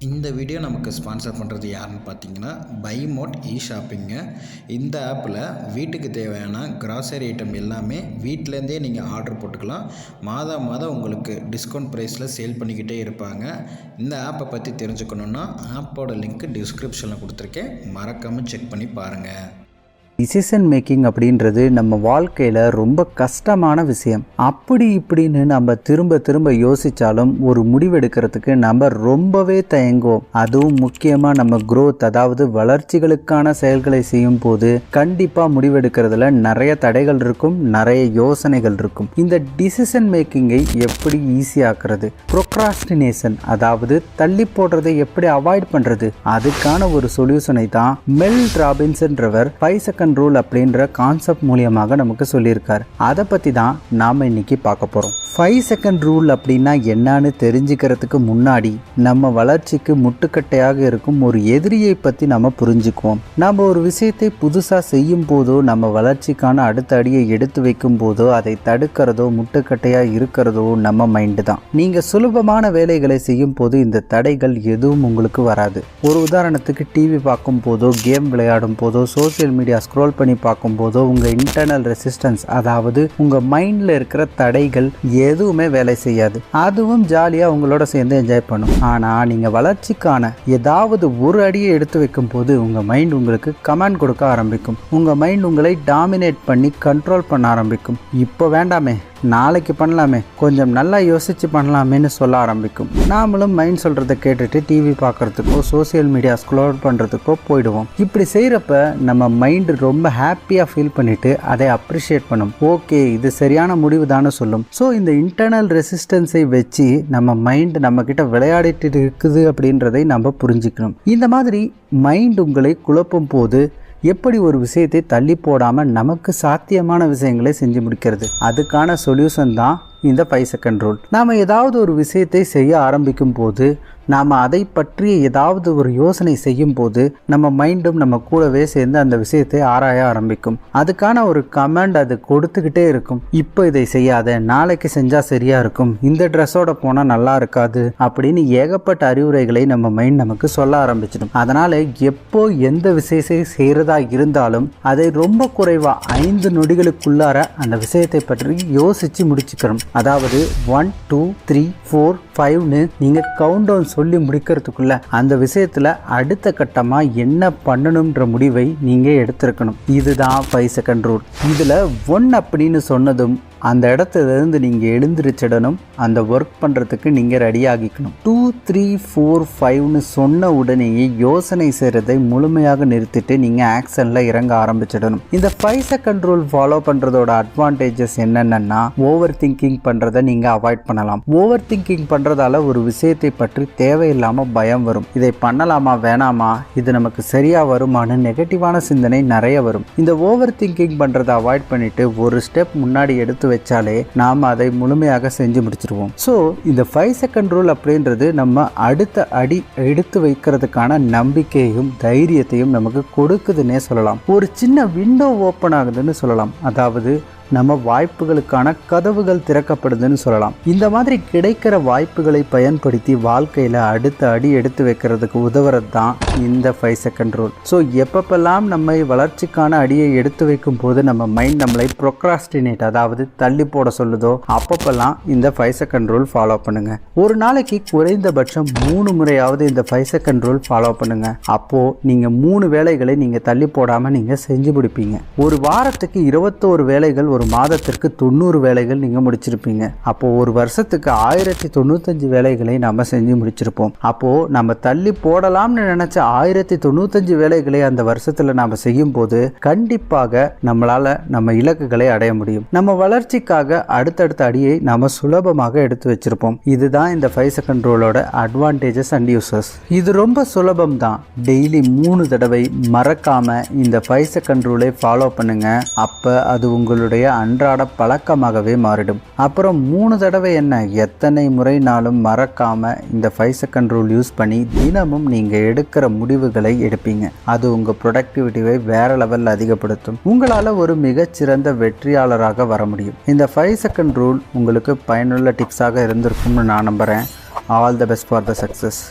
இந்த வீடியோ நமக்கு ஸ்பான்சர் பண்ணுறது யாருன்னு பார்த்தீங்கன்னா பைமோட் ஷாப்பிங்க. இந்த ஆப்பில் வீட்டுக்கு தேவையான கிராசரி ஐட்டம் எல்லாமே வீட்டிலேருந்தே நீங்கள் ஆர்டர் போட்டுக்கலாம். மாதம் உங்களுக்கு டிஸ்கவுண்ட் ப்ரைஸில் சேல் பண்ணிக்கிட்டே இருப்பாங்க. இந்த ஆப்பை பற்றி தெரிஞ்சுக்கணுன்னா ஆப்போட லிங்க் டிஸ்கிரிப்ஷனில் கொடுத்துருக்கேன், மறக்காமல் செக் பண்ணி பாருங்கள். டிசிஷன் மேக்கிங் அப்படின்றது நம்ம வாழ்க்கையில் ரொம்ப கஷ்டமான விஷயம். அப்படி இப்படின்னு நம்ம திரும்ப யோசித்தாலும் ஒரு முடிவெடுக்கிறதுக்கு நம்ம ரொம்பவே தயங்குவோம். அதுவும் முக்கியமாக நம்ம growth, அதாவது வளர்ச்சிகளுக்கான செயல்களை செய்யும் போது கண்டிப்பாக முடிவெடுக்கிறதுல நிறைய தடைகள் இருக்கும், நிறைய யோசனைகள் இருக்கும். இந்த டிசிஷன் மேக்கிங்கை எப்படி ஈஸியாக்குறது, ப்ரோக்ராஸ்டினேஷன் அதாவது தள்ளி போடுறதை எப்படி அவாய்ட் பண்ணுறது, அதுக்கான ஒரு சொல்யூஷனை தான் மெல் ராபின்ஸ்ன்றவர் 5 செகண்ட் ரூல் அப்படின்ற கான்செப்ட் மூலியமாக நமக்கு சொல்லியிருக்காரு. அதை பற்றி தான் நாம் இன்னைக்கு பார்க்க போகிறோம். 5 செகண்ட் ரூல் அப்படின்னா என்னன்னு தெரிஞ்சுக்கிறதுக்கு முன்னாடி நம்ம வளர்ச்சிக்கு முட்டுக்கட்டையாக இருக்கும் ஒரு எதிரியை பற்றி நம்ம புரிஞ்சுக்குவோம். நம்ம ஒரு விஷயத்தை புதுசாக செய்யும் போதோ, நம்ம வளர்ச்சிக்கான அடுத்த அடியை எடுத்து வைக்கும் போதோ அதை தடுக்கிறதோ முட்டுக்கட்டையாக இருக்கிறதோ நம்ம மைண்டு தான். நீங்கள் சுலபமான வேலைகளை செய்யும் போது இந்த தடைகள் எதுவும் உங்களுக்கு வராது. ஒரு உதாரணத்துக்கு டிவி பார்க்கும் போதோ, கேம் விளையாடும் போதோ, சோசியல் மீடியா ஸ்க்ரோல் பண்ணி பார்க்கும்போதோ உங்கள் இன்டர்னல் ரெசிஸ்டன்ஸ், அதாவது உங்கள் மைண்டில் இருக்கிற தடைகள் எதுவுமே வேலை செய்யாது. அதுவும் ஜாலியாக உங்களோட சேர்ந்து என்ஜாய் பண்ணும். ஆனால் நீங்கள் வளர்ச்சிக்கான ஏதாவது ஒரு அடியை எடுத்து வைக்கும் போது உங்கள் மைண்ட் உங்களுக்கு கமாண்ட் கொடுக்க ஆரம்பிக்கும். உங்கள் மைண்ட் உங்களை டாமினேட் பண்ணி கண்ட்ரோல் பண்ண ஆரம்பிக்கும். இப்போ வேண்டாமே, நாளைக்கு பண்ணலாமே, கொஞ்சம் நல்லா யோசித்து பண்ணலாமேன்னு சொல்ல ஆரம்பிக்கும். நாமளும் மைண்ட் சொல்கிறத கேட்டுட்டு டிவி பார்க்குறதுக்கோ சோசியல் மீடியா ஸ்க்ரோல் பண்ணுறதுக்கோ போயிடுவோம். இப்படி செய்கிறப்ப நம்ம மைண்டு ரொம்ப ஹாப்பியாக ஃபீல் பண்ணிவிட்டு அதை அப்ரிஷியேட் பண்ணும். ஓகே, இது சரியான முடிவு தானே சொல்லும். ஸோ இந்த இன்டர்னல் ரெசிஸ்டன்ஸை வச்சு நம்ம மைண்டு நம்மக்கிட்ட விளையாடிட்டு இருக்குது அப்படின்றதை நம்ம புரிஞ்சுக்கணும். இந்த மாதிரி மைண்ட் உங்களை குழப்பும் போது எப்படி ஒரு விஷயத்தை தள்ளி போடாமல் நமக்கு சாத்தியமான விஷயங்களை செஞ்சு முடிக்கிறது, அதுக்கான சொல்யூஷன் தான் இந்த 5 செகண்ட் ரூல். நாம் ஏதாவது ஒரு விஷயத்தை செய்ய ஆரம்பிக்கும் போது, நாம் அதை பற்றி ஏதாவது ஒரு யோசனை செய்யும் போது நம்ம மைண்டும் நம்ம கூடவே சேர்ந்து அந்த விஷயத்தை ஆராய ஆரம்பிக்கும். அதுக்கான ஒரு கமெண்ட் அது கொடுத்துக்கிட்டே இருக்கும். இப்போ இதை செய்யாத, நாளைக்கு செஞ்சால் சரியாக இருக்கும், இந்த ட்ரெஸ்ஸோட போனால் நல்லா இருக்காது அப்படின்னு ஏகப்பட்ட அறிவுரைகளை நம்ம மைண்ட் நமக்கு சொல்ல ஆரம்பிச்சிடும். அதனால் எப்போ எந்த விஷயத்தை செய்கிறதா இருந்தாலும் அதை ரொம்ப குறைவாக 5 நொடிகளுக்குள்ளார அந்த விஷயத்தை பற்றி யோசித்து முடிச்சுக்கணும். அதாவது 1 2 3 4 5ன்னு நீங்கள் கவுண்ட் டவுன் சொல்லி முடிக்கிறதுக்குள்ள அந்த விஷயத்துல அடுத்த கட்டமா என்ன பண்ணணும்ன்ற முடிவை நீங்க எடுத்திருக்கணும். இதுதான் 5 செகண்ட் ரூல். இதுல 1 அப்படின்னு சொன்னதும் அந்த இடத்துல இருந்து நீங்கள் எழுந்திரிச்சிடணும். அந்த ஒர்க் பண்ணுறதுக்கு நீங்கள் ரெடி ஆகிக்கணும். 2 3 4 5ன்னு சொன்ன உடனேயே யோசனை செய்கிறதை முழுமையாக நிறுத்திட்டு நீங்கள் ஆக்ஷனில் இறங்க ஆரம்பிச்சிடணும். இந்த 5 செகண்ட் ரூல் ஃபாலோ பண்ணுறதோட அட்வான்டேஜஸ் என்னென்னா, ஓவர் திங்கிங் பண்ணுறதை நீங்கள் அவாய்ட் பண்ணலாம். ஓவர் திங்கிங் பண்ணுறதால ஒரு விஷயத்தை பற்றி தேவையில்லாமல் பயம் வரும். இதை பண்ணலாமா வேணாமா, இது நமக்கு சரியாக வருமானு நெகட்டிவான சிந்தனை நிறைய வரும். இந்த ஓவர் திங்கிங் பண்ணுறதை அவாய்ட் பண்ணிவிட்டு ஒரு ஸ்டெப் முன்னாடி எடுத்து வச்சாலே நாம் அதை முழுமையாக செஞ்சு முடிச்சிருவோம். ஸோ இந்த 5 செகண்ட் ரூல் அப்படின்றது நம்ம அடுத்த அடி எடுத்து வைக்கிறதுக்கான நம்பிக்கையும் தைரியத்தையும் நமக்கு கொடுக்குதுன்னே சொல்லலாம். ஒரு சின்ன விண்டோ ஓப்பன் ஆகுதுன்னு சொல்லலாம். அதாவது நம்ம வாய்ப்புகளுக்கான கதவுகள் திறக்கப்படுதுன்னு சொல்லலாம். இந்த மாதிரி கிடைக்கிற வாய்ப்புகளை பயன்படுத்தி வாழ்க்கையில் அடுத்த அடி எடுத்து வைக்கிறதுக்கு உதவுறது தான் இந்த 5 செகண்ட் ரூல். ஸோ எப்பப்பெல்லாம் நம்ம வளர்ச்சிக்கான அடியை எடுத்து வைக்கும் போது நம்ம மைண்ட் நம்மளை ப்ரோக்ராஸ்டினேட், அதாவது தள்ளி போட சொல்லுதோ, அப்பப்பெல்லாம் இந்த 5 செகண்ட் ரூல் ஃபாலோ பண்ணுங்க. ஒரு நாளைக்கு குறைந்தபட்சம் 3 முறையாவது இந்த 5 செகண்ட் ரூல் ஃபாலோ பண்ணுங்க. அப்போ நீங்க 3 வேலைகளை நீங்க தள்ளி போடாம நீங்க செஞ்சு முடிப்பீங்க. ஒரு வாரத்துக்கு 21 வேலைகள், ஒரு மாதத்திற்கு 90 வேலைகள் நீங்க முடிச்சிருப்பீங்க. அப்போ ஒரு வருஷத்துக்கு 1095 வேலைகளை நம்ம செஞ்சு முடிச்சிருப்போம். அப்போ நம்ம தள்ளி போடலாம்னு நினைச்ச 1095 வேலைகளை அந்த வருஷத்துல நாம செய்யும் போது கண்டிப்பாக நம்மளால நம்ம இலக்குகளை அடைய முடியும். நம்ம வளர்ச்சிக்காக அடுத்தடுத்த அடியை நாம சுலபமாக எடுத்து வச்சிருப்போம். இதுதான் இந்த 5 செகண்ட் ரூலோட அட்வான்டேஜஸ் அண்ட் யூசஸ். இது ரொம்ப சுலபம் தான். டெய்லி 3 தடவை மறக்காம இந்த 5 செகண்ட் ரூலை ஃபாலோ பண்ணுங்க. அப்ப அது உங்களுடைய அன்றாட பழக்கமாகவே மாறிடும். அப்புறம் 3 தடவை என்ன, எத்தனை முறைனாலும் மறக்காம இந்த 5 செகண்ட் ரூல் யூஸ் பண்ணி தினமும் நீங்க எடுக்கிற முடிவுகளை எடுப்பீங்க. அது உங்க ப்ரொடக்டிவிட்டியை வேற லெவலில் அதிகப்படுத்தும். உங்களால ஒரு மிகச்சிறந்த வெற்றியாளராக வர முடியும். இந்த 5 செகண்ட் ரூல் உங்களுக்கு பயனுள்ள டிப்ஸாக இருந்திருக்கும்னு நான் நம்புறேன். All the best for the success.